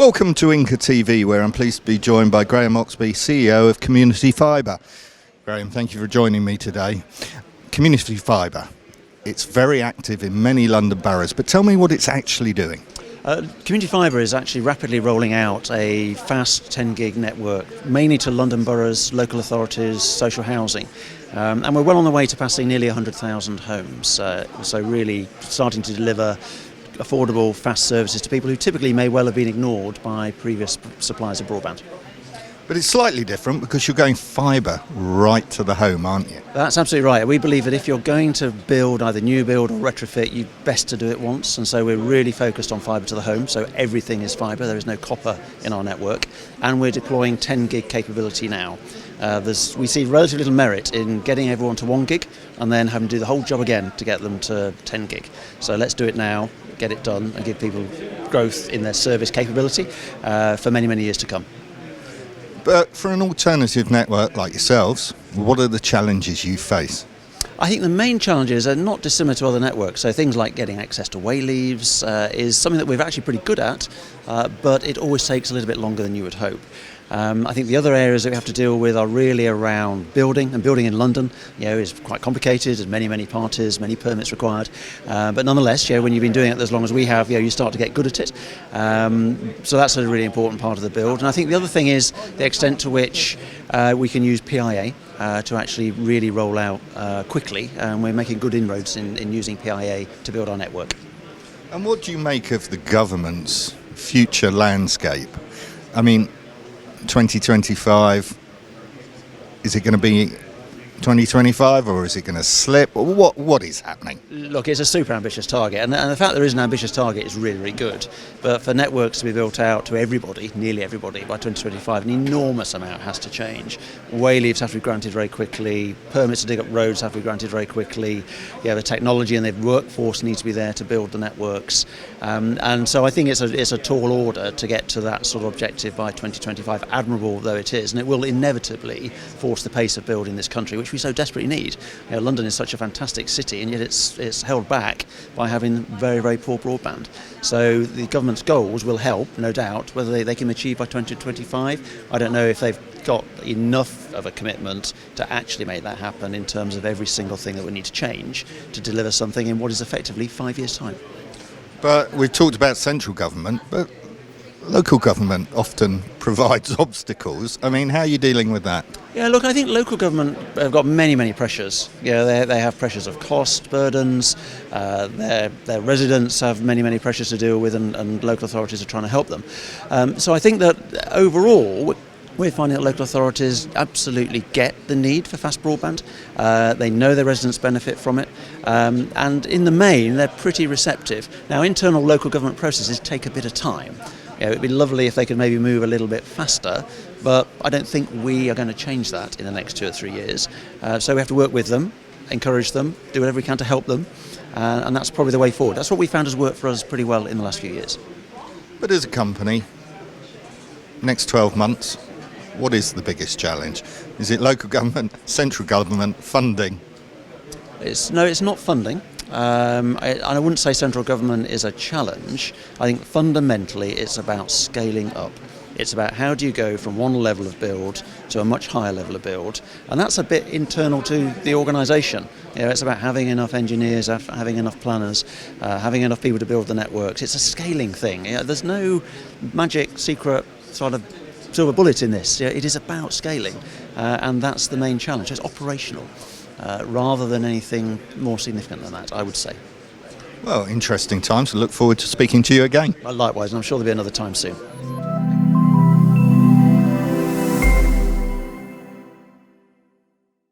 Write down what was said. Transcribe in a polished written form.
Welcome to INCA TV, where I'm pleased to be joined by Graham Oxby, CEO of Community Fibre. Graham, thank you for joining me today. Community Fibre, it's very active in many London boroughs, but tell me what it's actually doing. Community Fibre is actually rapidly rolling out a fast 10 gig network, mainly to London boroughs, local authorities, social housing. And we're well on the way to passing nearly 100,000 homes, so really starting to deliver affordable, fast services to people who typically may well have been ignored by previous suppliers of broadband. But it's slightly different because you're going fibre right to the home, aren't you? That's absolutely right. We believe that if you're going to build either new build or retrofit, you're best to do it once, and so we're really focused on fibre to the home, so everything is fibre, there is no copper in our network, and we're deploying 10 gig capability now. We see relatively little merit in getting everyone to 1 gig and then having to do the whole job again to get them to 10 gig. So let's do it now, get it done, and give people growth in their service capability for many, many years to come. But for an alternative network like yourselves, what are the challenges you face? I think the main challenges are not dissimilar to other networks. So things like getting access to wayleaves is something that we're actually pretty good at, but it always takes a little bit longer than you would hope. I think the other areas that we have to deal with are really around building, and building in London, is quite complicated. There's many parties, many permits required. But nonetheless, when you've been doing it as long as we have, you start to get good at it. So that's a really important part of the build. And I think the other thing is the extent to which we can use PIA to actually really roll out quickly. And we're making good inroads in using PIA to build our network. And what do you make of the government's future landscape? I mean, 2025, is it going to be 2025 or is it going to slip? What is happening? Look, it's a super ambitious target, and the fact there is an ambitious target is really, really good. But for networks to be built out to everybody, nearly everybody, by 2025, an enormous amount has to change. Wayleaves have to be granted very quickly, permits to dig up roads have to be granted very quickly, the technology and the workforce need to be there to build the networks. And so I think it's a tall order to get to that sort of objective by 2025, admirable though it is, and it will inevitably force the pace of building this country, which we so desperately need. London is such a fantastic city, and yet it's held back by having very, very poor broadband. So the government's goals will help, no doubt. Whether they can achieve by 2025, I don't know if they've got enough of a commitment to actually make that happen in terms of every single thing that we need to change to deliver something in what is effectively 5 years' time. But we've talked about central government, but local government often provides obstacles. I mean, how are you dealing with that? Yeah, look, I think local government have got many pressures. They have pressures of cost, burdens, their residents have many pressures to deal with, and local authorities are trying to help them. So I think that overall, we're finding that local authorities absolutely get the need for fast broadband. They know their residents benefit from it, and in the main, they're pretty receptive. Now, internal local government processes take a bit of time. It'd be lovely if they could maybe move a little bit faster, but I don't think we are going to change that in the next 2 or 3 years. So we have to work with them, encourage them, do whatever we can to help them, and that's probably the way forward. That's what we found has worked for us pretty well in the last few years. But as a company, next 12 months, what is the biggest challenge? Is it local government, central government, funding? No, it's not funding. I wouldn't say central government is a challenge. I think fundamentally it's about scaling up. It's about how do you go from one level of build to a much higher level of build, and that's a bit internal to the organisation. It's about having enough engineers, having enough planners, having enough people to build the networks. It's a scaling thing. There's no magic secret sort of silver bullet in this. It is about scaling, and that's the main challenge. It's operational. Rather than anything more significant than that, I would say. Well, interesting times. I look forward to speaking to you again. Likewise, and I'm sure there'll be another time soon.